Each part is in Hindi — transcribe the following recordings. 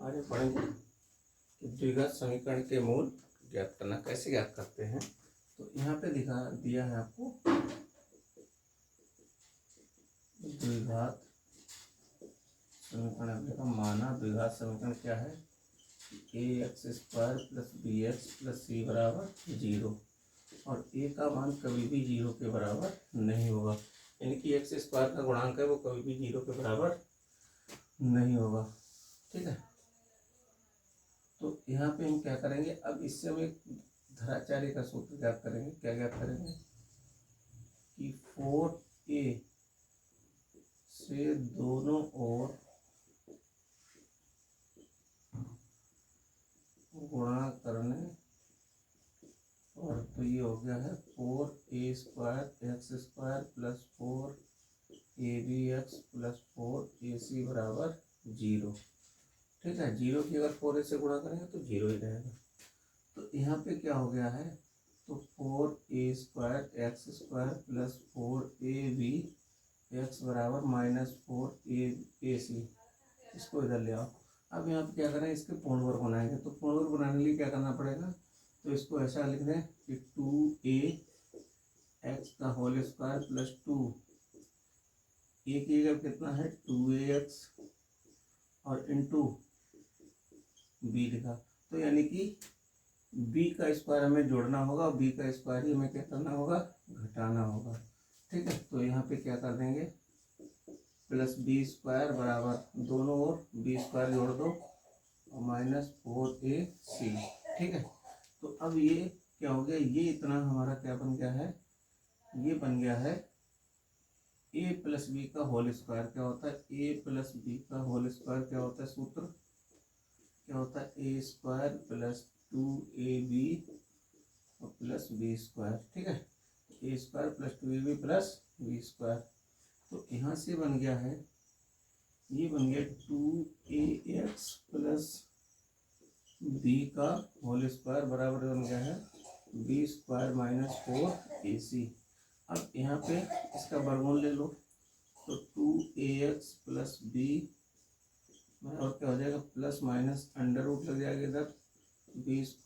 आगे पढ़ेंगे कि द्विघात समीकरण के मूल ज्ञात करना। कैसे ज्ञात करते हैं, तो यहाँ पे दिया है आपको द्विघात समीकरण का माना द्विघात समीकरण क्या है, ax² + bx + c बराबर 0 और a का मान कभी भी 0 के बराबर नहीं होगा, यानी कि x² का गुणांक है वो कभी भी 0 के बराबर नहीं होगा। ठीक है, तो यहाँ पे हम क्या करेंगे, अब इससे हम एक धराचार्य का सूत्र ज्ञात करेंगे। क्या ज्ञात करेंगे कि 4a से दोनों ओर गुणा करने और तो ये हो गया है 4a² x² + 4abx + 4ac बराबर 0। ठीक है, 0 की अगर 4a से गुणा करेंगे तो 0 ही रहेगा। तो यहाँ पे क्या हो गया है, तो 4a² x² + 4abx बराबर -4ac, इसको इधर ले आओ। अब यहाँ पे क्या करें, इसके पूर्ण वर्ग बनाएंगे। तो पूर्ण वर्ग बनाने के लिए क्या करना पड़ेगा, तो इसको ऐसा लिख दें कि 2ax² + 2 a की जगह कितना है 2ax और इंटू b लिखा, तो यानी कि b का स्क्वायर हमें जोड़ना होगा और b का स्क्वायर ही हमें क्या करना होगा, घटाना होगा। ठीक है, तो यहाँ पे क्या कर देंगे, +b² बराबर दोनों ओर b² जोड़ दो और -4ac। ठीक है, तो अब ये क्या हो गया, ये इतना हमारा क्या बन गया है, ये बन गया है a + b का होल स्क्वायर। क्या होता है, a + b का होल स्क्वायर क्या होता है, सूत्र क्या होता है, a² + 2ab + b²। ठीक है, a² + 2ab + b²। तो यहाँ से बन गया है, ये बन गया 2ax + b का होल स्क्वायर बराबर बन गया है b² - 4ac। अब यहाँ पे इसका वर्गमूल ले लो, तो 2ax + b और क्या हो जाएगा, प्लस माइनस अंडर रूट लग जाएगा इधर b² -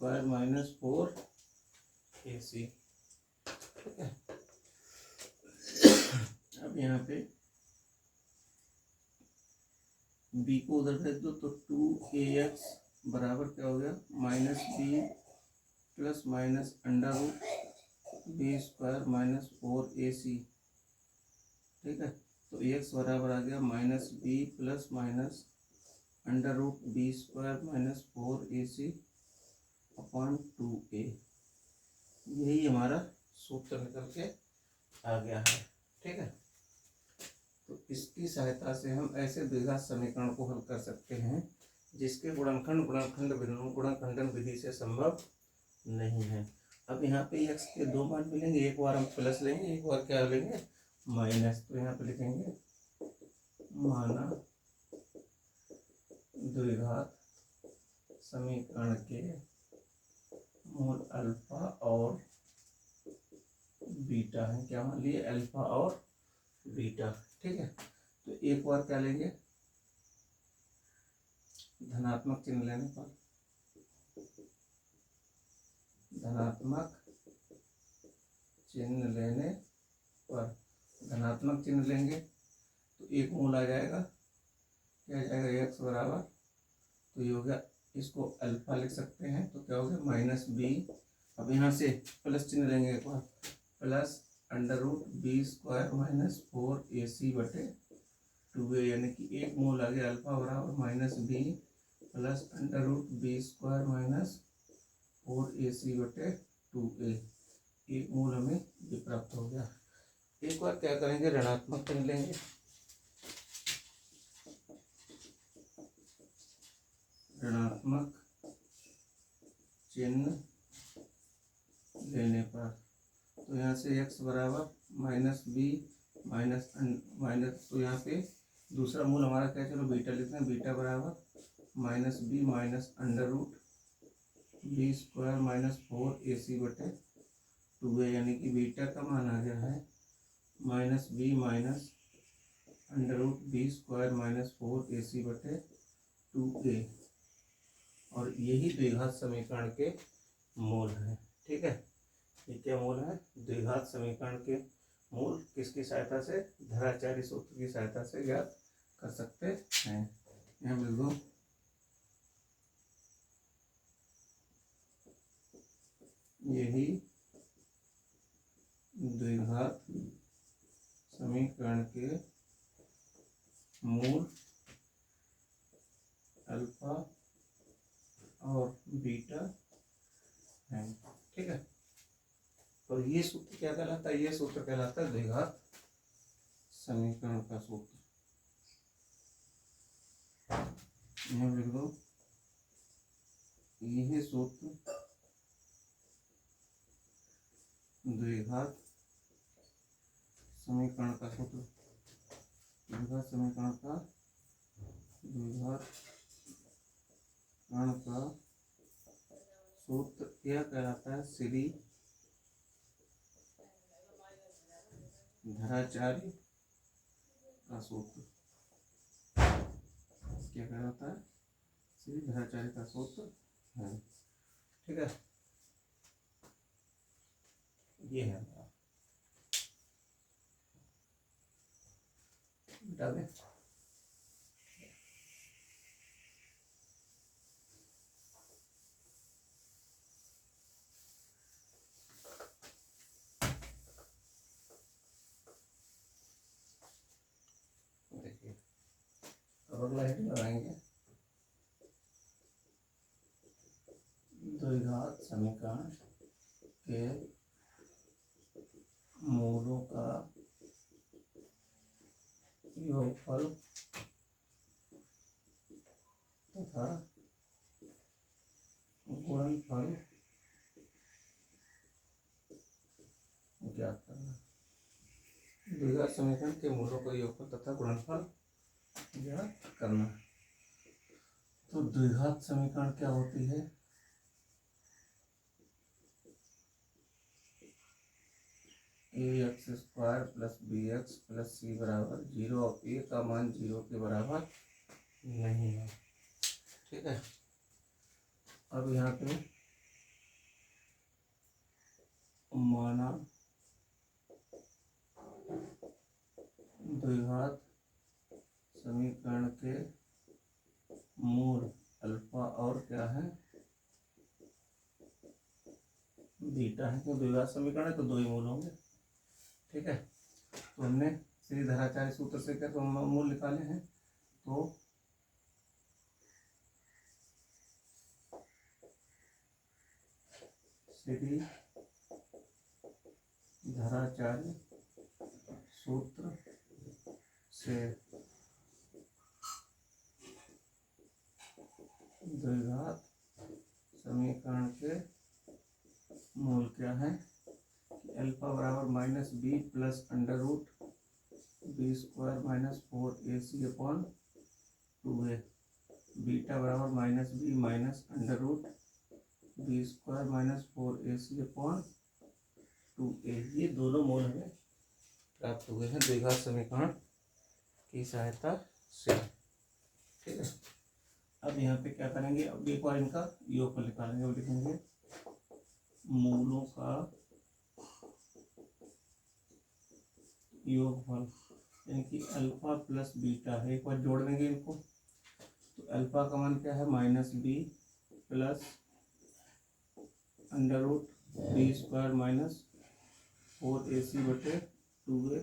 4ac। ठीक है, अब यहाँ पे b को उधर भेज दो, तो 2ax बराबर क्या हो गया, -b plus minus under root b² - 4ac। ठीक है, तो x बराबर आ गया -b plus minus under root b² - 4ac upon 2a। यही हमारा सूत्र निकल के आ गया है। ठीक है, तो इसकी सहायता से हम ऐसे द्विघात समीकरण को हल कर सकते हैं जिसके गुणनखंडन विधि से संभव नहीं है। अब यहाँ पे x के दो मान मिलेंगे, एक बार हम प्लस लेंगे, एक बार क्या लेंगे, माइनस। तो यहाँ पे लिखेंगे माना द्विघात समीकरण के मूल अल्फा और बीटा है। क्या मान लिए, अल्फा और बीटा। ठीक है, तो एक बार क्या लेंगे, धनात्मक चिन्ह लेने पर, धनात्मक चिन्ह लेने पर धनात्मक चिन्ह लेंगे तो एक मूल आ जाएगा, क्या आ जाएगा, x बराबर, तो ये हो गया, इसको अल्फा लिख सकते हैं, तो क्या हो गया -b। अब यहाँ से प्लस चिन्ह लेंगे एक बार, plus under root b² - 4ac बटे 2a, यानी कि एक मूल आ गया अल्फा बराबर -b plus under root b² - 4ac बटे 2a। एक मूल हमें ये प्राप्त हो गया। एक बार क्या करेंगे, ऋणात्मक चिन्ह लेंगे, ऋणात्मक चिन्ह लेने पर, तो यहाँ से x बराबर -b माइनस, तो यहाँ पे दूसरा मूल हमारा क्या, चलो बीटा लिखते हैं, बीटा बराबर -b minus under root b² - 4ac बटे 2a, यानी कि बीटा का मान आ गया है -b minus under root b² - 4ac बटे 2a। और यही द्विघात समीकरण के मूल हैं। ठीक है, ये क्या मूल है? द्विघात समीकरण के मूल किसकी सहायता से? धराचार्य सूत्र की सहायता से ज्ञात कर सकते हैं। यहाँ लिख दो, यही द्विघात समीकरण के मूल अल्फा और बीटा है। ठीक है, और ये सूत्र क्या कहलाता है? ये सूत्र कहलाता है द्विघात समीकरण का सूत्र। यहाँ लिख दो, यही सूत्र द्विघात समीकरण का सूत्र, द्विघात समीकरण का सूत्र क्या कहलाता है? श्री धराचार्य का सूत्र। क्या कहलाता है? श्री धराचार्य का सूत्र है। ठीक है, ये है हमारा। बेटा में देखिए, अब अगला हेडिंग लगाएंगे, द्विघात समीकरण के मूलों का योगफल तथा गुणनफल ज्ञात करना। द्विघात समीकरण के मूलों का योगफल तथा गुणनफल ज्ञात करना। तो द्विघात समीकरण क्या होती है? ax² + bx + c बराबर 0 और a का मान 0 के बराबर नहीं है। ठीक है, अब यहाँ पे माना द्विघात समीकरण के मूल अल्फा और क्या है? बीटा है। क्यों? द्विघात समीकरण है तो दो ही मूल होंगे। ठीक है, तो हमने श्री धराचार्य सूत्र से क्या मूल निकाले हैं? तो श्री धराचार्य सूत्र से द्विघात समीकरण के मूल क्या है? अल्फा बराबर -b + √b² - 4ac upon 2a, beta बराबर -b - √b² - 4ac upon 2a। ये दोनों मूल हमें प्राप्त हुए हैं द्विघात समीकरण की सहायता से। ठीक है, अब यहाँ पे क्या करेंगे? अब एक बार इनका योगफल निकालेंगे और लिखेंगे मूलों का योगफल, यानी कि अल्फा प्लस बीटा है। एक बार जोड़ देंगे इनको, तो अल्फा का मान क्या है? -b + √b² - 4ac बटे 2a।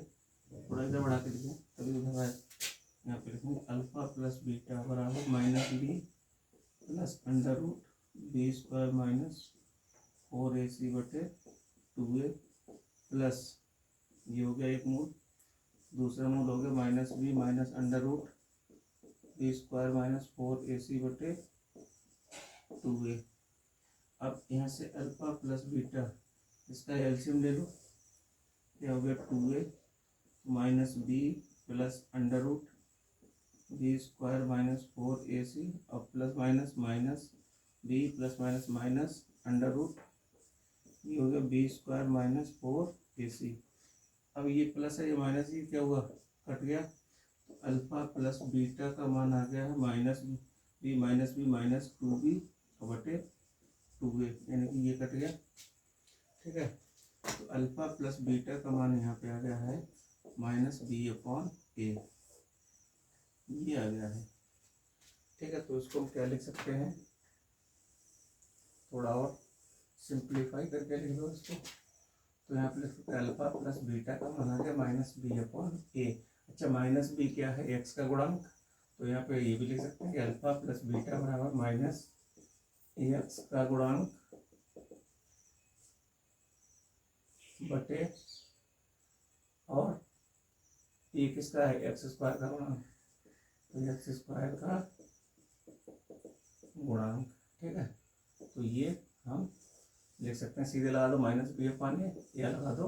थोड़ा इधर बढ़ा के लिखें तभी उधर आए। यहाँ पे लिखेंगे अल्फा प्लस बीटा बराबर -b + √b² - 4ac बटे 2a प्लस, ये हो गया एक मूल, दूसरा मूल हो गया -b - √b² - 4ac बटे 2a। अब यहाँ से अल्फा प्लस बीटा, इसका एलसीएम ले लो, क्या हो गया? 2a -b + √b² - 4ac और प्लस माइनस b + √, ये हो गया b² - 4ac। अब ये प्लस है, ये माइनस, ये क्या हुआ? कट गया। तो अल्फा प्लस बीटा का मान आ गया है बी माइनस 2b बटे 2a, यानी कि ये कट गया। ठीक है, तो अल्फा प्लस बीटा का मान यहाँ पे आ गया है माइनस बी अपॉन ए, ये आ गया है। ठीक है, तो इसको हम क्या लिख सकते हैं, थोड़ा और सिंप्लीफाई करके लिख दो इसको। तो यहाँ पे लिख सकते हैं अल्फा प्लस बीटा का मान आ गया माइनस बी अपॉन ए। अच्छा, माइनस बी क्या है, एक्स का गुणांक, तो यहाँ पे ये भी लिख सकते हैं कि अल्फा प्लस बीटा बराबर माइनस एक्स का गुणांक बटे, और ए किसका है, एक्स स्क्वायर का गुणांक, तो एक्स स्क्वायर का गुणांक। ठीक है, तो ये हम लिख सकते हैं, सीधे लगा दो माइनस बी अपॉन ए, या लगा दो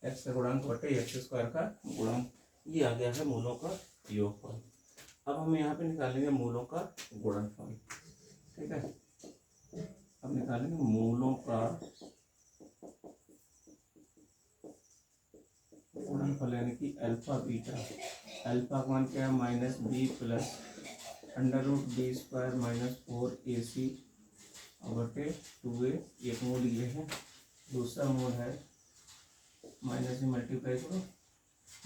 एक्स का गुणांक बटे एक्स स्क्वायर का गुणांक। ये आ गया है मूलों का योगफल। अब हम यहाँ पे निकालेंगे मूलों का गुणनफल। ठीक है, अब निकालेंगे मूलों का गुणनफल, यानी कि अल्फा बीटा। अल्फा का मान क्या है, minus B plus under root B square minus 4ac बटे 2a, एक मूल ये है। दूसरा मूल है माइनस भी मल्टीप्लाई करो,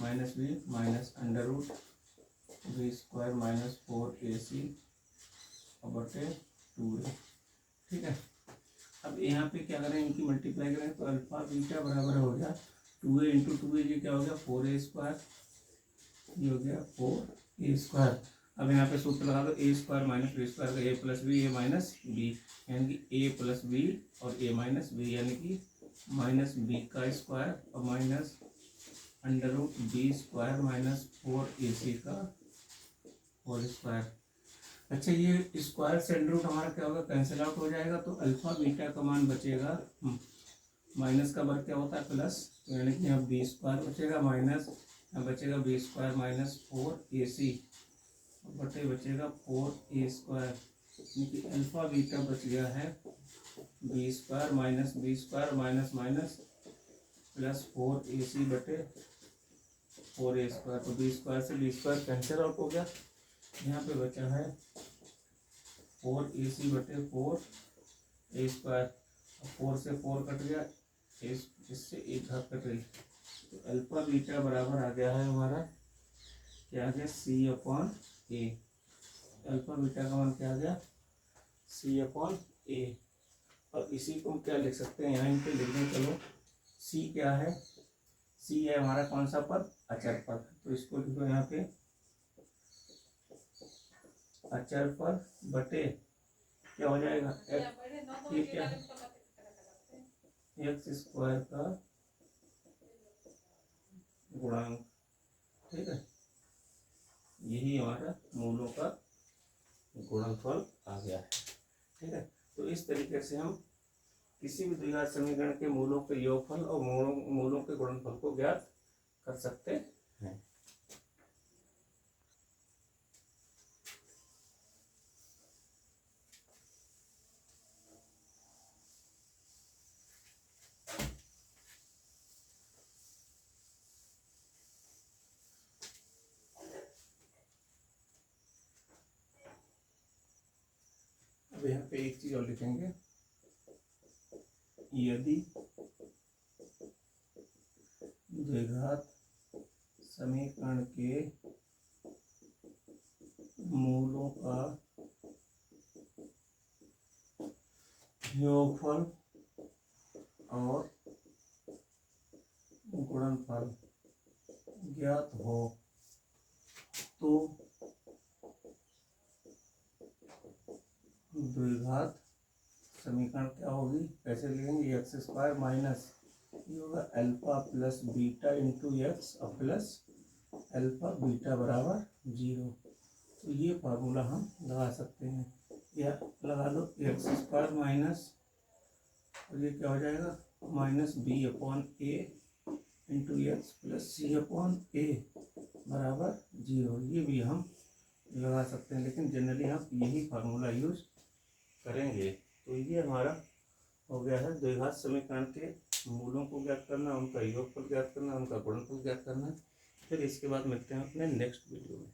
minus B minus under root B square minus 4ac बटे 2a। ठीक है, अब यहाँ पे क्या करें, इनकी मल्टीप्लाई करें तो अल्फा बीटा बराबर हो गया 2a इंटू 2a, ये क्या हो गया 4a स्क्वायर, ये हो गया 4a स्क्वायर। अब यहाँ पे सूत्र लगा दो, ए स्क्वायर माइनस बी स्क्वायर का ए प्लस बी, ए माइनस बी, यानी कि ए प्लस बी और ए माइनस बी, यानी कि माइनस बी का स्क्वायर और minus under root B square minus 4ac का होल स्क्वायर। अच्छा, ये स्क्वायर से अंडर रूट हमारा क्या होगा, कैंसिल आउट हो जाएगा, तो अल्फा बीटा का मान बचेगा, माइनस का वर्ग क्या होता है प्लस, तो यानी कि यहाँ बी स्क्वायर बचेगा माइनस, यहाँ बचेगा बी स्क्वायर माइनस 4ac बटे बचेगा 4a स्क्वायर, यानी कि अल्फा बीटा बच गया है B square minus minus plus 4ac बटे 4a स्क्वायर। तो बी स्क्वायर से बी स्क्वायर कैंसिल आउट हो गया, यहाँ पे बचा है 4ac बटे 4a स्क्वायर, 4 से 4 कट गया, इससे एक घात कट गई, तो अल्फा बीटा बराबर आ गया है हमारा, क्या आ गया, c अपॉन ए। अल्फा बीटा का मान क्या आ गया, c अपॉन ए। और इसी को हम क्या लिख सकते हैं, यहाँ इन पे लिखने, चलो c क्या है, c है हमारा कौन सा पद, अचर पद, तो इसको लिखो यहाँ पे अचर पद बटे क्या हो जाएगा, ये क्या है, एक्स स्क्वायर का गुणांक। ठीक है, यही हमारा मूलों का गुणनफल आ गया है। ठीक है, तो इस तरीके से हम किसी भी द्विघात समीकरण के मूलों के योगफल और मूलों के गुणनफल को ज्ञात कर सकते हैं। अब यहाँ पे एक चीज और लिखेंगे, यदि द्विघात समीकरण के मूलों का योगफल और गुणनफल ज्ञात हो तो द्विघात समीकरण क्या होगी, कैसे लिखेंगे, एक्स स्क्वायर माइनस ये होगा alpha plus beta into x plus alpha beta बराबर 0। तो ये फार्मूला हम लगा सकते हैं, या लगा दो एक्स स्क्वायर माइनस, और ये क्या हो जाएगा माइनस बी अपॉन ए इंटू एक्स प्लस सी अपॉन ए बराबर 0, ये भी हम लगा सकते हैं, लेकिन जनरली हम यही फार्मूला यूज करेंगे। तो ये हमारा हो गया है द्विघात समीकरण के मूलों को ज्ञात करना, उनका योगफल ज्ञात करना, उनका गुणनफल ज्ञात करना। फिर इसके बाद मिलते हैं अपने नेक्स्ट वीडियो में।